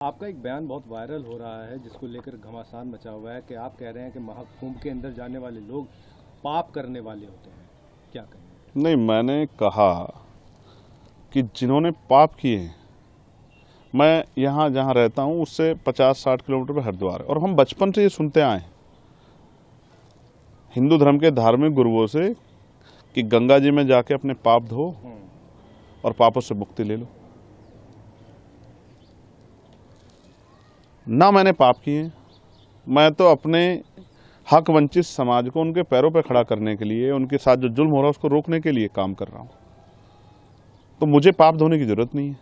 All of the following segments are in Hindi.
आपका एक बयान बहुत वायरल हो रहा है जिसको लेकर घमासान मचा हुआ है कि आप कह रहे हैं कि महाकुंभ के अंदर जाने वाले लोग पाप करने वाले होते हैं। क्या कहें? नहीं, मैंने कहा कि जिन्होंने पाप किए हैं, मैं यहाँ जहाँ रहता हूँ उससे 50-60 किलोमीटर पे हरिद्वार है और हम बचपन से ये सुनते आए हैं हिंदू धर्म के धार्मिक गुरुओं से कि गंगा जी में जाके अपने पाप धो और पापों से मुक्ति ले लो। ना मैंने पाप किए, मैं तो अपने हक वंचित समाज को उनके पैरों पर खड़ा करने के लिए, उनके साथ जो जुल्म हो रहा है उसको रोकने के लिए काम कर रहा हूँ। तो मुझे पाप धोने की जरूरत नहीं है।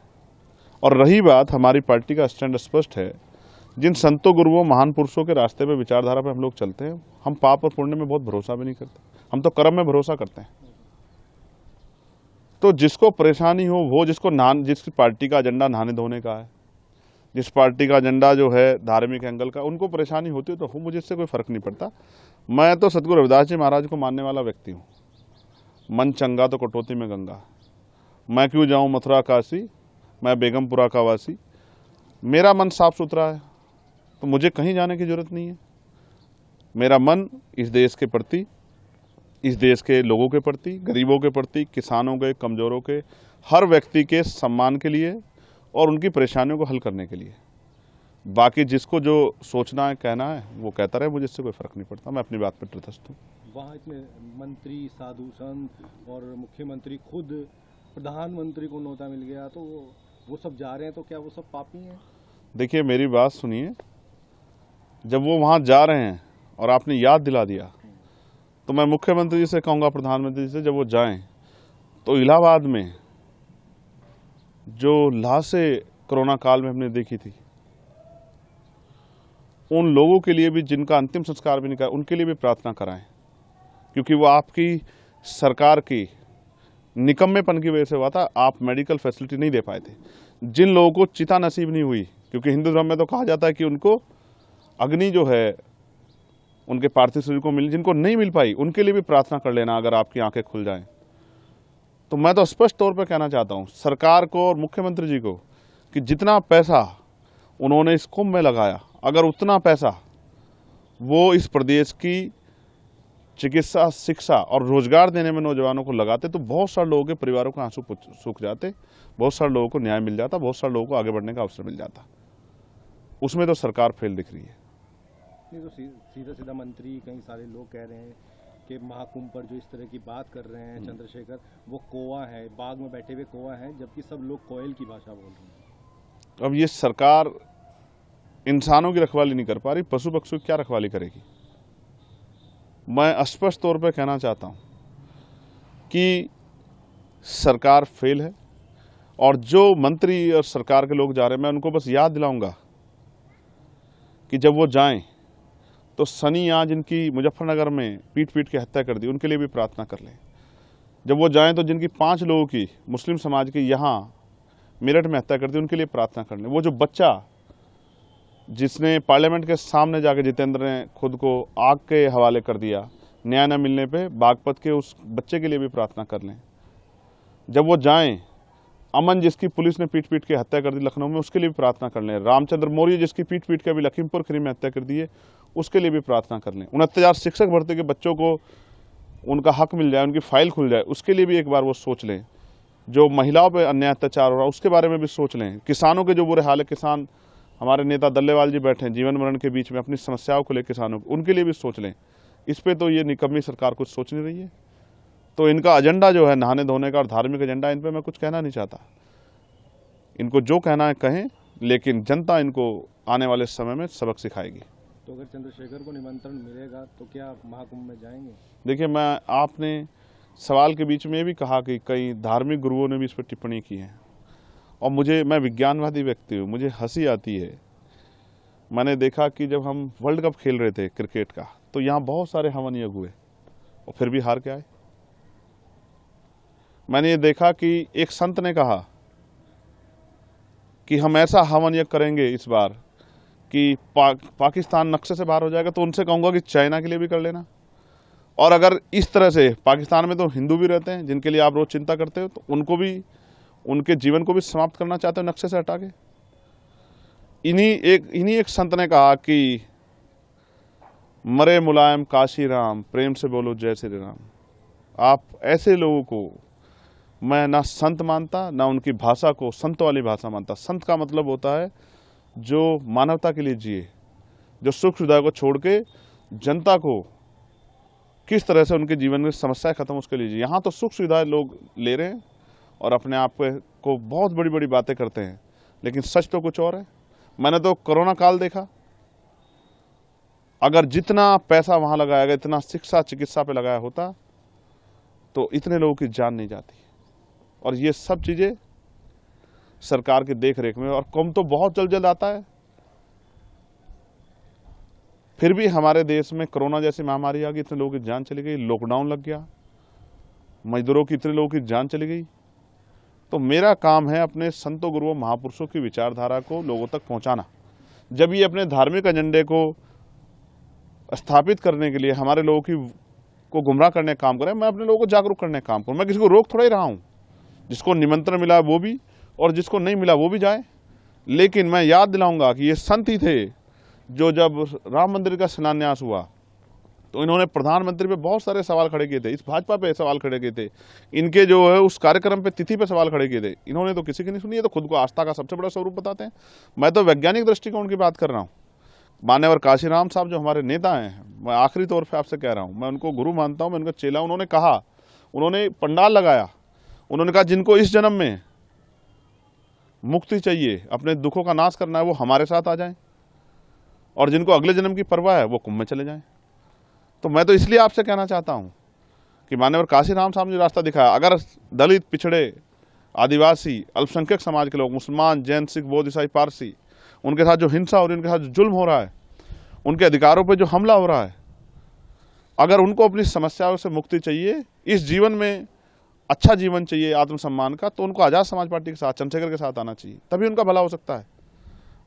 और रही बात, हमारी पार्टी का स्टैंड स्पष्ट है। जिन संतों गुरुओं महान पुरुषों के रास्ते पे, विचारधारा पे हम लोग चलते हैं, हम पाप और पुण्य में बहुत भरोसा भी नहीं करते, हम तो कर्म में भरोसा करते हैं। तो जिसको परेशानी हो वो, जिसकी पार्टी का एजेंडा नहाने धोने का है, जिस पार्टी का एजेंडा जो है धार्मिक एंगल का, उनको परेशानी होती है तो हो, मुझे इससे कोई फर्क नहीं पड़ता। मैं तो सतगुरु रविदास जी महाराज को मानने वाला व्यक्ति हूँ। मन चंगा तो कटौती में गंगा। मैं क्यों जाऊँ मथुरा काशी, मैं बेगमपुरा का वासी। मेरा मन साफ सुथरा है तो मुझे कहीं जाने की जरूरत नहीं है। मेरा मन इस देश के प्रति, इस देश के लोगों के प्रति, गरीबों के प्रति, किसानों के, कमजोरों के, हर व्यक्ति के सम्मान के लिए और उनकी परेशानियों को हल करने के लिए। बाकी जिसको जो सोचना है, कहना है, वो कहता रहे, मुझे इससे कोई फर्क नहीं पड़ता। मैं अपनी बात पर तटस्थ हूँ। वहाँ इतने मंत्री, साधु संत और मुख्यमंत्री, खुद प्रधानमंत्री को न्योता मिल गया, तो वो सब जा रहे हैं, तो क्या वो सब पापी हैं? देखिए, मेरी बात सुनिए। जब वो वहाँ जा रहे हैं और आपने याद दिला दिया, तो मैं मुख्यमंत्री जी से कहूँगा, प्रधानमंत्री जी से, जब वो जाएं तो इलाहाबाद में जो लाशें कोरोना काल में हमने देखी थी, उन लोगों के लिए भी, जिनका अंतिम संस्कार भी नहीं करा, उनके लिए भी प्रार्थना कराएं। क्योंकि वो आपकी सरकार की निकम्मेपन की वजह से हुआ था। आप मेडिकल फैसिलिटी नहीं दे पाए थे। जिन लोगों को चिता नसीब नहीं हुई, क्योंकि हिंदू धर्म में तो कहा जाता है कि उनको अग्नि जो है उनके पार्थिव शरीर को मिली, जिनको नहीं मिल पाई उनके लिए भी प्रार्थना कर लेना, अगर आपकी आंखें खुल जाएं। तो मैं तो स्पष्ट तौर पर कहना चाहता हूं सरकार को और मुख्यमंत्री जी को कि जितना पैसा उन्होंने इस कुंभ में लगाया, अगर उतना पैसा वो इस प्रदेश की चिकित्सा, शिक्षा और रोजगार देने में नौजवानों को लगाते, तो बहुत सारे लोगों के परिवारों के आंसू सूख जाते, बहुत सारे लोगों को न्याय मिल जाता, बहुत सारे लोगों को आगे बढ़ने का अवसर मिल जाता। उसमें तो सरकार फेल दिख रही है। नहीं तो सीधा सीधा मंत्री, कई सारे लोग कह रहे हैं कि महाकुंभ पर जो इस तरह की बात कर रहे हैं चंद्रशेखर, वो कौवा है, बाग में बैठे हुए कौवा हैं, जबकि सब लोग कोयल की भाषा बोल रहे हैं। अब ये सरकार इंसानों की रखवाली नहीं कर पा रही, पशु पक्षियों की क्या रखवाली करेगी? मैं स्पष्ट तौर पर कहना चाहता हूं कि सरकार फेल है। और जो मंत्री और सरकार के लोग जा रहे हैं, मैं उनको बस याद दिलाऊंगा कि जब वो जाएं तो सनी आज जिनकी मुजफ्फरनगर में पीट पीट के हत्या कर दी, उनके लिए भी प्रार्थना कर लें। जब वो जाएं तो जिनकी 5 लोगों की, मुस्लिम समाज की, यहाँ मेरठ में हत्या कर दी, उनके लिए प्रार्थना कर लें। वो जो बच्चा जिसने पार्लियामेंट के सामने जाकर जितेंद्र ने खुद को आग के हवाले कर दिया, न्याय न मिलने पे, बागपत के उस बच्चे के लिए भी प्रार्थना कर लें। जब वो जाएं, अमन जिसकी पुलिस ने पीट पीट के हत्या कर दी लखनऊ में, उसके लिए भी प्रार्थना कर लें। रामचंद्र मौर्य जिसकी पीट पीट के अभी लखीमपुर खीरी में हत्या कर दी है, उसके लिए भी प्रार्थना कर लें। 69,000 शिक्षक भर्ती के बच्चों को उनका हक मिल जाए, उनकी फाइल खुल जाए, उसके लिए भी एक बार वो सोच लें। जो महिलाओं पर अन्याय अत्याचार हो रहा है, उसके बारे में भी सोच लें। किसानों के जो बुरे हाल है, किसान, हमारे नेता दल्लेवाल जी बैठे हैं जीवन मरण के बीच में, अपनी समस्याओं को लेकर किसानों को, उनके लिए भी सोच लें। इस पे तो ये निकम्मी सरकार कुछ सोच नहीं रही है। तो इनका एजेंडा जो है नहाने धोने का और धार्मिक एजेंडा, इन पे मैं कुछ कहना नहीं चाहता। इनको जो कहना है कहें, लेकिन जनता इनको आने वाले समय में सबक सिखाएगी। तो अगर चंद्रशेखर को निमंत्रण मिलेगा तो क्या महाकुंभ में जाएंगे? देखिए, आपने सवाल के बीच में ये भी कहा कि कई धार्मिक गुरुओं ने भी इस पर टिप्पणी की है, और मैं विज्ञानवादी व्यक्ति हूँ, मुझे हंसी आती है। मैंने देखा कि जब हम वर्ल्ड कप खेल रहे थे क्रिकेट का, तो यहाँ बहुत सारे हवन यज्ञ हुए और फिर भी हार के आए। मैंने ये देखा कि एक संत ने कहा कि हम ऐसा हवन यज्ञ करेंगे इस बार कि पाकिस्तान नक्शे से बाहर हो जाएगा। तो उनसे कहूँगा कि चाइना के लिए भी कर लेना। और अगर इस तरह से, पाकिस्तान में तो हिंदू भी रहते हैं जिनके लिए आप रोज चिंता करते हो, तो उनको भी, उनके जीवन को भी समाप्त करना चाहते हो नक्शे से हटा के। इन्हीं एक संत ने कहा कि मरे मुलायम काशी राम, प्रेम से बोलो जय श्री राम। आप ऐसे लोगों को मैं ना संत मानता, ना उनकी भाषा को संत वाली भाषा मानता। संत का मतलब होता है जो मानवता के लिए जिए, जो सुख सुविधा को छोड़ के जनता को किस तरह से उनके जीवन में समस्याएं खत्म उसके लिए जिए। यहाँ तो सुख सुविधाएं लोग ले रहे हैं और अपने आप को बहुत बड़ी बड़ी बातें करते हैं, लेकिन सच तो कुछ और है। मैंने तो कोरोना काल देखा, अगर जितना पैसा वहाँ लगाया गया, इतना शिक्षा चिकित्सा पे लगाया होता तो इतने लोगों की जान नहीं जाती। और ये सब चीज़ें सरकार की देख रेख में, और कम तो बहुत जल्द जल्द आता है। फिर भी हमारे देश में कोरोना जैसी महामारी आ गई, इतने लोगों की जान चली गई, लॉकडाउन लग गया, मजदूरों की इतने लोगों की जान चली गई। तो मेरा काम है अपने संतों गुरुओं महापुरुषों की विचारधारा को लोगों तक पहुंचाना। जब ये अपने धार्मिक एजेंडे को स्थापित करने के लिए हमारे लोगों को गुमराह करने का काम करें, मैं अपने लोगों को जागरूक करने का काम करूँ। मैं किसी को रोक थोड़ा ही रहा हूँ, जिसको निमंत्रण मिला वो भी और जिसको नहीं मिला वो भी जाए। लेकिन मैं याद दिलाऊंगा कि ये संत ही थे जो जब राम मंदिर का शिलान्यास हुआ तो इन्होंने प्रधानमंत्री पे बहुत सारे सवाल खड़े किए थे, इस भाजपा पे सवाल खड़े किए थे, इनके जो है उस कार्यक्रम पे तिथि पे सवाल खड़े किए थे। इन्होंने तो किसी की नहीं सुनी है, तो खुद को आस्था का सबसे बड़ा स्वरूप बताते हैं। मैं तो वैज्ञानिक दृष्टिकोण की बात कर रहा हूँ। मान्यवर काशीराम साहब जो हमारे नेता हैं, मैं आखिरी तौर पर आपसे कह रहा हूँ, मैं उनको गुरु मानता हूँ, मैं उनका चेला। उन्होंने कहा, उन्होंने पंडाल लगाया, उन्होंने कहा जिनको इस जन्म में मुक्ति चाहिए, अपने दुखों का नाश करना है, वो हमारे साथ आ जाएं, और जिनको अगले जन्म की परवाह है वो कुंभ में चले जाएं। तो मैं तो इसलिए आपसे कहना चाहता हूं कि मान्यवर काशीराम साहब ने जो रास्ता दिखाया, अगर दलित, पिछड़े, आदिवासी, अल्पसंख्यक समाज के लोग, मुसलमान, जैन, सिख, बौद्ध, ईसाई, पारसी, उनके साथ जो हिंसा हो रही है, उनके साथ जो जुल्म हो रहा है, उनके अधिकारों पर जो हमला हो रहा है, अगर उनको अपनी समस्याओं से मुक्ति चाहिए, इस जीवन में अच्छा जीवन चाहिए आत्मसम्मान का, तो उनको आज़ाद समाज पार्टी के साथ, चंद्रशेखर के साथ आना चाहिए, तभी उनका भला हो सकता है।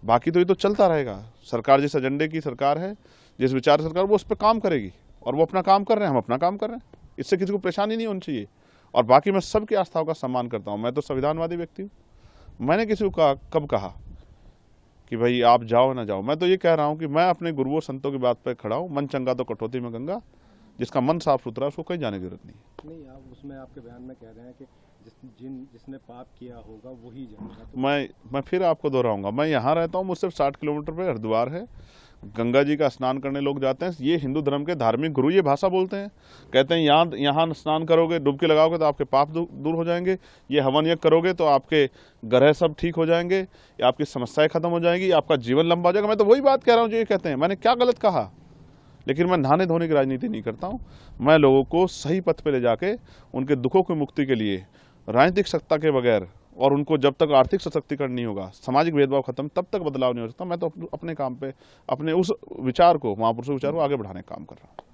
बाकी तो ये तो चलता रहेगा। सरकार जिस एजेंडे की सरकार है, जिस विचार सरकार, वो उस पर काम करेगी, और वो अपना काम कर रहे हैं, हम अपना काम कर रहे हैं। इससे किसी को परेशानी नहीं होनी चाहिए। और बाकी मैं सबकी आस्थाओं का सम्मान करता हूँ। मैं तो संविधानवादी व्यक्ति हूँ। मैंने किसी को कब कहा कि भाई आप जाओ ना जाओ। मैं तो ये कह रहा हूँ कि मैं अपने गुरुओं संतों की बात पर खड़ा हूँ। मन चंगा तो कटौती में गंगा, जिसका मन साफ सुथरा है उसको कहीं जाने की जरूरत नहीं। आप उसमें आपके बयान में कह रहे हैं कि जिसने पाप किया होगा वही जाएगा। तो मैं फिर आपको दोहराऊंगा, मैं यहाँ रहता हूँ, मुझसे 60 किलोमीटर पे हरिद्वार है, गंगा जी का स्नान करने लोग जाते हैं। ये हिंदू धर्म के धार्मिक गुरु ये भाषा बोलते हैं, कहते हैं यहाँ स्नान करोगे, डुबकी लगाओगे तो आपके पाप दूर हो जाएंगे, ये हवन यज्ञ करोगे तो आपके ग्रह सब ठीक हो जाएंगे, आपकी समस्याएं खत्म हो जाएंगी, आपका जीवन लंबा हो जाएगा। मैं तो वही बात कह रहा हूँ जो ये कहते हैं। मैंने क्या गलत कहा? लेकिन मैं नहाने धोने की राजनीति नहीं करता हूँ। मैं लोगों को सही पथ पे ले जाके उनके दुखों की मुक्ति के लिए राजनीतिक सत्ता के बगैर, और उनको जब तक आर्थिक सशक्तिकरण नहीं होगा, सामाजिक भेदभाव खत्म, तब तक बदलाव नहीं हो सकता। मैं तो अपने काम पे अपने उस विचार को, महापुरुषों विचार को आगे बढ़ाने का काम कर रहा हूँ।